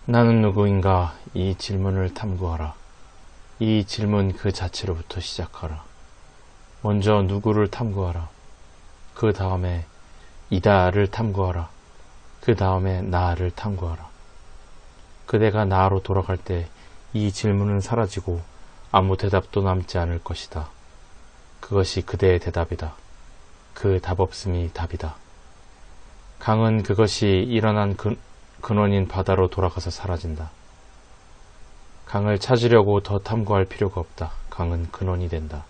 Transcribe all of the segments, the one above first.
나는 누구인가? 이 질문을 탐구하라. 이 질문 그 자체로부터 시작하라. 먼저 누구를 탐구하라. 그 다음에 이다를 탐구하라. 그 다음에 나를 탐구하라. 그대가 나로 돌아갈 때 이 질문은 사라지고 아무 대답도 남지 않을 것이다. 그것이 그대의 대답이다. 그 답 없음이 답이다. 강은 그것이 일어난 근원인 바다로 돌아가서 사라진다. 강을 찾으려고 더 탐구할 필요가 없다. 강은 근원이 된다.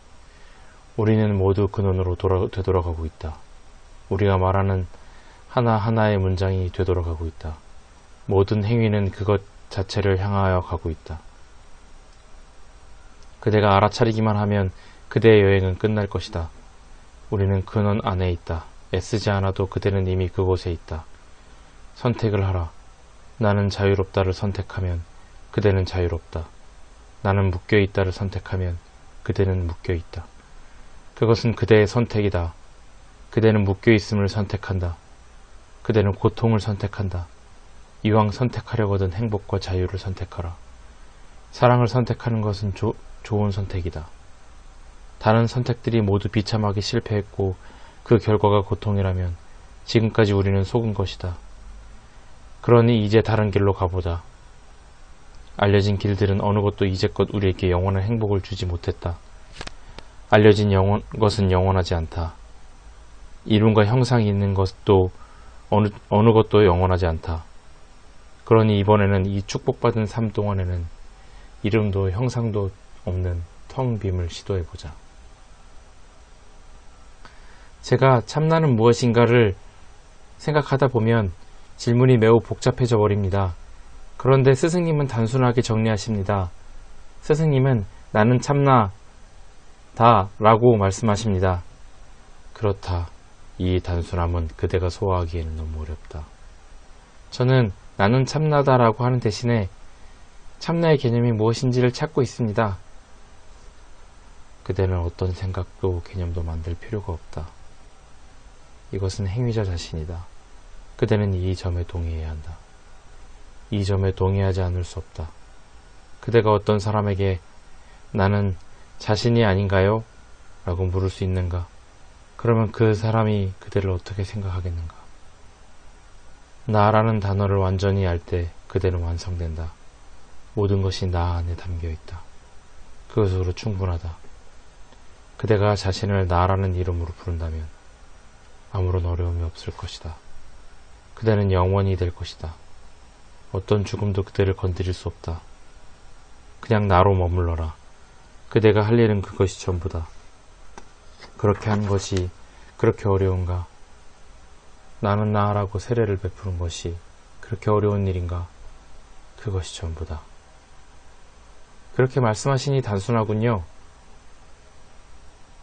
우리는 모두 근원으로 되돌아가고 있다. 우리가 말하는 하나하나의 문장이 되돌아가고 있다. 모든 행위는 그것 자체를 향하여 가고 있다. 그대가 알아차리기만 하면 그대의 여행은 끝날 것이다. 우리는 근원 안에 있다. 애쓰지 않아도 그대는 이미 그곳에 있다. 선택을 하라. 나는 자유롭다를 선택하면 그대는 자유롭다. 나는 묶여있다를 선택하면 그대는 묶여있다. 그것은 그대의 선택이다. 그대는 묶여있음을 선택한다. 그대는 고통을 선택한다. 이왕 선택하려거든 행복과 자유를 선택하라. 사랑을 선택하는 것은 좋은 선택이다. 다른 선택들이 모두 비참하게 실패했고 그 결과가 고통이라면 지금까지 우리는 속은 것이다. 그러니 이제 다른 길로 가보자. 알려진 길들은 어느 것도 이제껏 우리에게 영원한 행복을 주지 못했다. 알려진 것은 영원하지 않다. 이름과 형상이 있는 것도 어느 것도 영원하지 않다. 그러니 이번에는 이 축복받은 삶 동안에는 이름도 형상도 없는 텅 빔을 시도해보자. 제가 참나는 무엇인가를 생각하다 보면 질문이 매우 복잡해져 버립니다. 그런데 스승님은 단순하게 정리하십니다. 스승님은 나는 참나다 라고 말씀하십니다. 그렇다. 이 단순함은 그대가 소화하기에는 너무 어렵다. 저는 나는 참나다 라고 하는 대신에 참나의 개념이 무엇인지를 찾고 있습니다. 그대는 어떤 생각도 개념도 만들 필요가 없다. 이것은 행위자 자신이다. 그대는 이 점에 동의해야 한다. 이 점에 동의하지 않을 수 없다. 그대가 어떤 사람에게 나는 자신이 아닌가요? 라고 물을 수 있는가? 그러면 그 사람이 그대를 어떻게 생각하겠는가? 나라는 단어를 완전히 알 때 그대는 완성된다. 모든 것이 나 안에 담겨있다. 그것으로 충분하다. 그대가 자신을 나라는 이름으로 부른다면 아무런 어려움이 없을 것이다. 그대는 영원히 될 것이다. 어떤 죽음도 그대를 건드릴 수 없다. 그냥 나로 머물러라. 그대가 할 일은 그것이 전부다. 그렇게 하는 것이 그렇게 어려운가? 나는 나라고 세례를 베푸는 것이 그렇게 어려운 일인가? 그것이 전부다. 그렇게 말씀하시니 단순하군요.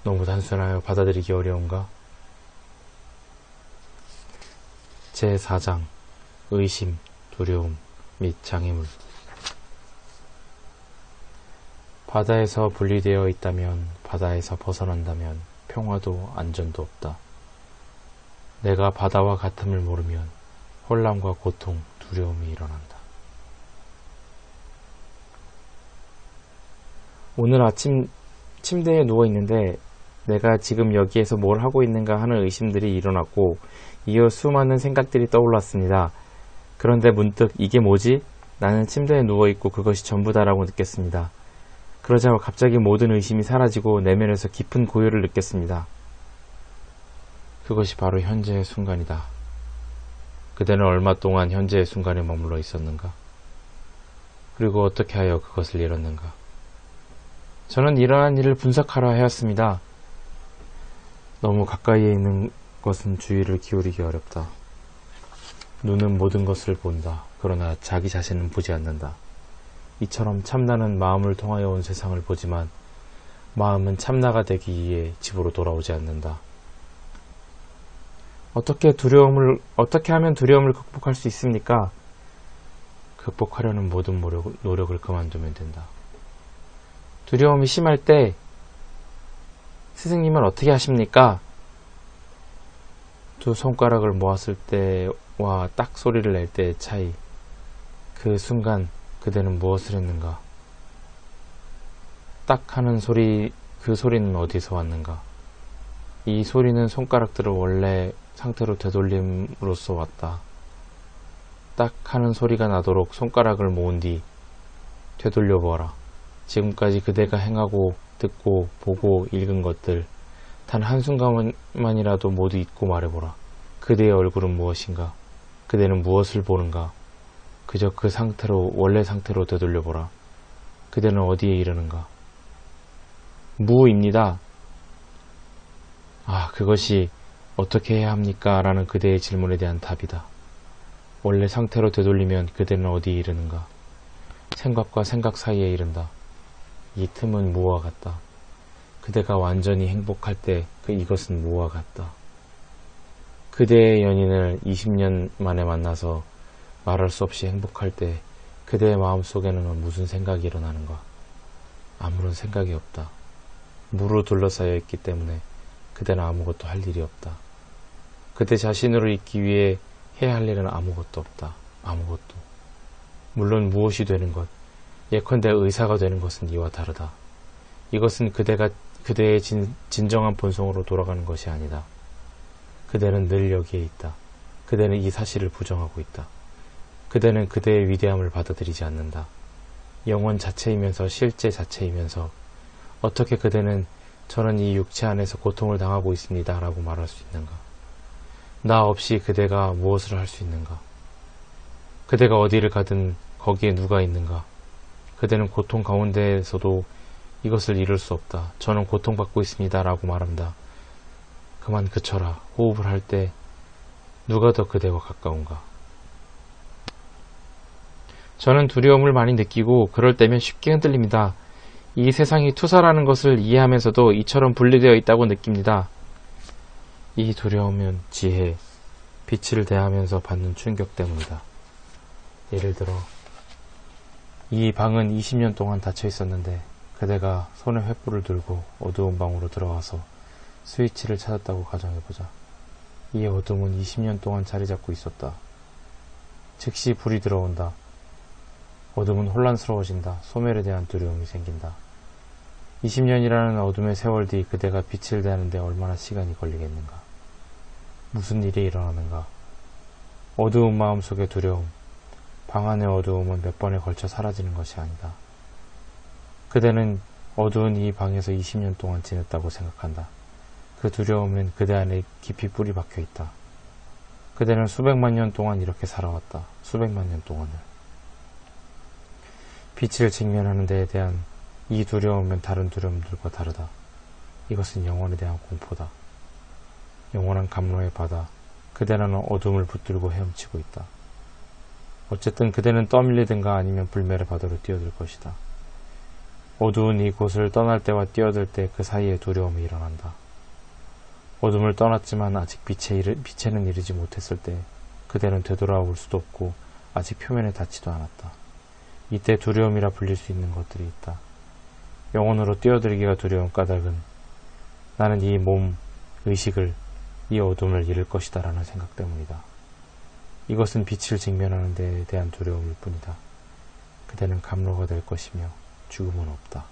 너무 단순하여 받아들이기 어려운가? 제4장 의심, 두려움 및 장애물. 바다에서 분리되어 있다면, 바다에서 벗어난다면 평화도 안전도 없다. 내가 바다와 같음을 모르면 혼란과 고통, 두려움이 일어난다. 오늘 아침 침대에 누워있는데 내가 지금 여기에서 뭘 하고 있는가 하는 의심들이 일어났고 이어 수많은 생각들이 떠올랐습니다. 그런데 문득 이게 뭐지? 나는 침대에 누워있고 그것이 전부다라고 느꼈습니다. 그러자 갑자기 모든 의심이 사라지고 내면에서 깊은 고요를 느꼈습니다. 그것이 바로 현재의 순간이다. 그대는 얼마 동안 현재의 순간에 머물러 있었는가? 그리고 어떻게 하여 그것을 잃었는가? 저는 일어난 일을 분석하려 하였습니다. 너무 가까이에 있는 것은 주의를 기울이기 어렵다. 눈은 모든 것을 본다. 그러나 자기 자신은 보지 않는다. 이처럼 참나는 마음을 통하여 온 세상을 보지만 마음은 참나가 되기 위해 집으로 돌아오지 않는다. 어떻게 하면 두려움을 극복할 수 있습니까? 극복하려는 모든 노력을 그만두면 된다. 두려움이 심할 때 스승님은 어떻게 하십니까? 두 손가락을 모았을 때와 딱 소리를 낼 때의 차이, 그 순간 그대는 무엇을 했는가? 딱 하는 소리, 그 소리는 어디서 왔는가? 이 소리는 손가락들을 원래 상태로 되돌림으로써 왔다. 딱 하는 소리가 나도록 손가락을 모은 뒤 되돌려보아라. 지금까지 그대가 행하고 듣고 보고 읽은 것들 단 한순간만이라도 모두 잊고 말해보라. 그대의 얼굴은 무엇인가? 그대는 무엇을 보는가? 그저 그 상태로 원래 상태로 되돌려보라. 그대는 어디에 이르는가? 무입니다. 그것이 어떻게 해야 합니까? 라는 그대의 질문에 대한 답이다. 원래 상태로 되돌리면 그대는 어디에 이르는가? 생각과 생각 사이에 이른다. 이 틈은 무와 같다. 그대가 완전히 행복할 때 이것은 무와 같다. 그대의 연인을 20년 만에 만나서 말할 수 없이 행복할 때 그대의 마음속에는 무슨 생각이 일어나는가? 아무런 생각이 없다. 무로 둘러싸여 있기 때문에 그대는 아무것도 할 일이 없다. 그대 자신으로 있기 위해 해야 할 일은 아무것도 없다. 아무것도. 물론 무엇이 되는 것, 예컨대 의사가 되는 것은 이와 다르다. 이것은 그대가 그대의 진정한 본성으로 돌아가는 것이 아니다. 그대는 늘 여기에 있다. 그대는 이 사실을 부정하고 있다. 그대는 그대의 위대함을 받아들이지 않는다. 영혼 자체이면서 실제 자체이면서 어떻게 그대는 저는 이 육체 안에서 고통을 당하고 있습니다 라고 말할 수 있는가? 나 없이 그대가 무엇을 할 수 있는가? 그대가 어디를 가든 거기에 누가 있는가? 그대는 고통 가운데에서도 이것을 이룰 수 없다. 저는 고통받고 있습니다 라고 말한다. 그만 그쳐라. 호흡을 할 때 누가 더 그대와 가까운가? 저는 두려움을 많이 느끼고 그럴 때면 쉽게 흔들립니다. 이 세상이 투사라는 것을 이해하면서도 이처럼 분리되어 있다고 느낍니다. 이 두려움은 지혜, 빛을 대하면서 받는 충격 때문이다. 예를 들어 이 방은 20년 동안 닫혀 있었는데 그대가 손에 횃불을 들고 어두운 방으로 들어와서 스위치를 찾았다고 가정해보자. 이 어둠은 20년 동안 자리 잡고 있었다. 즉시 불이 들어온다. 어둠은 혼란스러워진다. 소멸에 대한 두려움이 생긴다. 20년이라는 어둠의 세월 뒤 그대가 빛을 대하는데 얼마나 시간이 걸리겠는가? 무슨 일이 일어나는가? 어두운 마음속의 두려움, 방 안의 어두움은 몇 번에 걸쳐 사라지는 것이 아니다. 그대는 어두운 이 방에서 20년 동안 지냈다고 생각한다. 그 두려움은 그대 안에 깊이 뿌리 박혀 있다. 그대는 수백만 년 동안 이렇게 살아왔다. 수백만 년 동안을. 빛을 직면하는 데에 대한 이 두려움은 다른 두려움들과 다르다. 이것은 영혼에 대한 공포다. 영원한 감로의 바다. 그대는 어둠을 붙들고 헤엄치고 있다. 어쨌든 그대는 떠밀리든가 아니면 불멸의 바다로 뛰어들 것이다. 어두운 이곳을 떠날 때와 뛰어들 때 그 사이에 두려움이 일어난다. 어둠을 떠났지만 아직 빛에는 이르지 못했을 때 그대는 되돌아올 수도 없고 아직 표면에 닿지도 않았다. 이때 두려움이라 불릴 수 있는 것들이 있다. 영혼으로 뛰어들기가 두려운 까닭은 나는 이 몸, 의식을, 이 어둠을 잃을 것이다 라는 생각 때문이다. 이것은 빛을 직면하는 데에 대한 두려움일 뿐이다. 그대는 감로가 될 것이며 죽음은 없다.